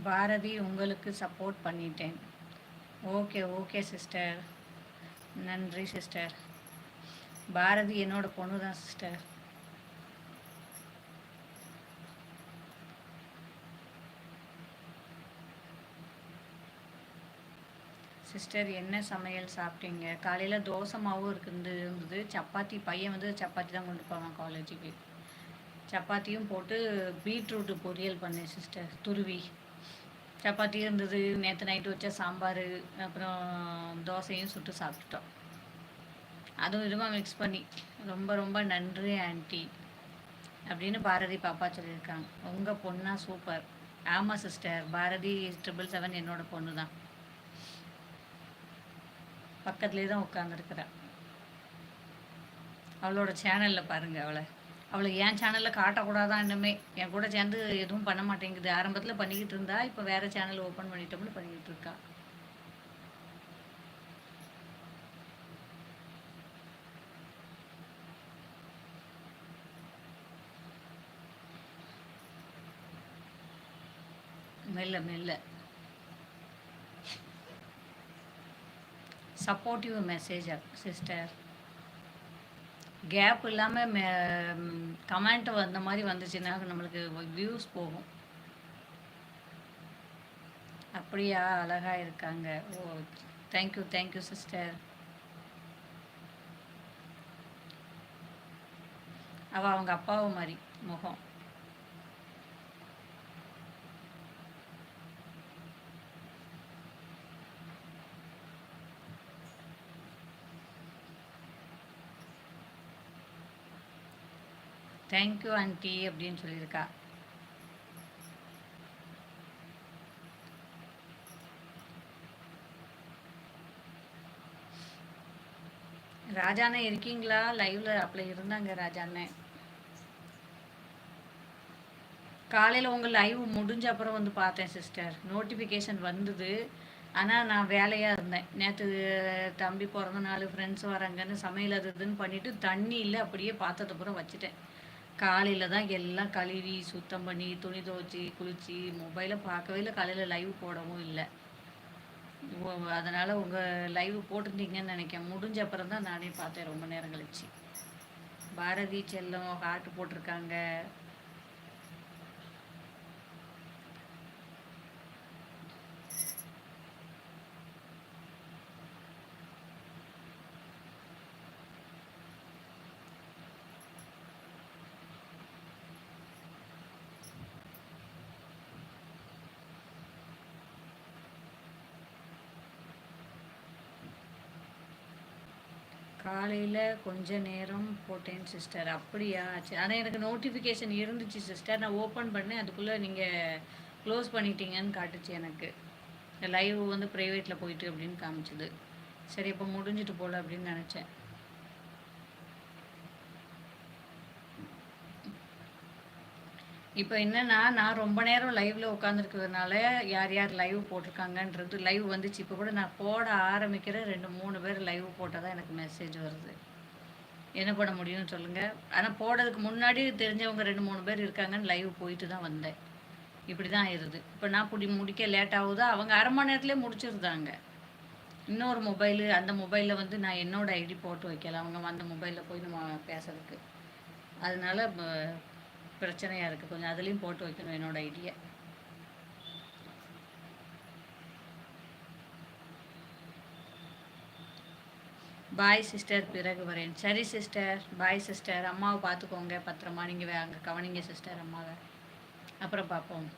பாரதி உங்களுக்கு சப்போர்ட் பண்ணிட்டேன். Okay okay sister. நன்றி சிஸ்டர். பாரதி என்னோட பொண்ணு தான் சிஸ்டர். சிஸ்டர் என்ன சமையல் சாப்பிட்டீங்க? காலையில் தோசை மாவும் இருந்தது. சப்பாத்தி பையன் வந்து சப்பாத்தி தான் கொண்டு போவான் காலேஜுக்கு. சப்பாத்தியும் போட்டு பீட்ரூட்டு பொரியல் பண்ணேன் சிஸ்டர், துருவி. சப்பாத்தி இருந்தது, நேற்று நைட்டு வச்ச சாம்பார், அப்புறம் தோசையும் சுட்டு சாப்பிட்டுட்டோம். அதுவும் இதுமாக மிக்ஸ் பண்ணி. ரொம்ப ரொம்ப நன்றி ஆன்ட்டி அப்படின்னு பாரதி பாப்பா சொல்லியிருக்காங்க. உங்கள் பொண்ணா? சூப்பர். ஆமாம் சிஸ்டர், பாரதி 777 என்னோட பொண்ணு தான். பக்கத்துலேயே தான் உட்காந்துருக்குறா. அவளோட சேனலில் பாருங்கள். அவளை என் சேனலில் காட்டக்கூடாதான். இன்னுமே என் கூட சேர்ந்து எதுவும் பண்ண மாட்டேங்குது. ஆரம்பத்தில் பண்ணிக்கிட்டு இருந்தா, இப்போ வேறு சேனல் ஓப்பன் பண்ணிட்டோம்னு பண்ணிக்கிட்டு இருக்கா. மெல்ல மெல்ல. Supportive message sister. கேப் இல்லாமல் கமெண்ட் வந்த மாதிரி வந்துச்சுன்னா நம்மளுக்கு வியூஸ் போகும். அப்படியா? அழகாக இருக்காங்க. ஓ, தேங்க்யூ தேங்க்யூ சிஸ்டர். அவள் அவங்க அப்பாவை மாதிரி முகம். தேங்க்யூ ஆண்டி அப்படின்னு சொல்லியிருக்கா. ராஜாண்ணே இருக்கீங்களா? லைவ்ல அப்படி இருந்தாங்க ராஜாண்ணே. காலையில் உங்கள் லைவ் முடிஞ்ச அப்புறம் வந்து பார்த்தேன் சிஸ்டர். நோட்டிஃபிகேஷன் வந்தது, ஆனால் நான் வேலையாக இருந்தேன். நேற்று தம்பி பிறந்த நாள், ஃப்ரெண்ட்ஸ் வராங்கன்னு சமையல் அது இதுன்னு பண்ணிவிட்டு தண்ணி இல்லை, அப்படியே பார்த்ததுக்கப்புறம் வச்சுட்டேன். காலையில் தான் எல்லாம் கழுவி சுத்தம் பண்ணி துணி துவச்சி குளித்து மொபைலை பார்க்கவே இல்லை. காலையில் லைவ் போடவும் இல்லை. அதனால் உங்கள் லைவ் போட்டிருந்தீங்கன்னு நினைக்கிறேன். முடிஞ்ச அப்புறம் தான் நானே பார்த்தேன், ரொம்ப நேரம் கழிச்சு. பாரதி செல்லம் ஹார்ட் போட்டிருக்காங்க. காலையில் கொஞ்ச நேரம் போட்டேன் சிஸ்டர். அப்படியா? சரி. ஆனால் எனக்கு நோட்டிஃபிகேஷன் இருந்துச்சு சிஸ்டர். நான் ஓப்பன் பண்ணேன், அதுக்குள்ளே நீங்கள் க்ளோஸ் பண்ணிட்டீங்கன்னு காட்டுச்சு எனக்கு. லைவ் வந்து ப்ரைவேட்டில் போயிட்டு அப்படின்னு காமிச்சுது. சரி, இப்போ முடிஞ்சிட்டு போகல அப்படின்னு நினச்சேன். இப்போ என்னென்னா, நான் ரொம்ப நேரம் லைவில் உட்காந்துருக்கிறதுனால யார் யார் லைவ் போட்டிருக்காங்கன்றது லைவ் வந்துச்சு. இப்போ கூட நான் போட ஆரம்பிக்கிற 2-3 பேர் லைவ் போட்டால் தான் எனக்கு மெசேஜ் வருது. என்ன பண்ண முடியும்னு சொல்லுங்கள். ஆனால் போடுறதுக்கு முன்னாடி தெரிஞ்சவங்க 2-3 பேர் இருக்காங்கன்னு லைவ் போயிட்டு தான் வந்தேன். இப்படி தான் ஆயிடுது. இப்போ நான் முடிக்க லேட் ஆகுதா, அவங்க அரை மணி நேரத்துலேயே முடிச்சிருந்தாங்க. இன்னொரு மொபைலு, அந்த மொபைலில் வந்து நான் என்னோடய ஐடி போட்டு வைக்கல, அவங்க அந்த மொபைலில் போய் நம்ம பேசுறதுக்கு. அதனால பிரச்சனையாக இருக்குது. கொஞ்சம் அதுலேயும் போட்டு வைக்கணும் என்னோடய ஐடியை. பாய் சிஸ்டர், பிறகு வரேன். சரி சிஸ்டர், பாய் சிஸ்டர். அம்மாவை பார்த்துக்கோங்க பத்திரமா. நீங்கள் அங்கே கவனிங்க சிஸ்டர் அம்மாவை. அப்புறம் பார்ப்போம்.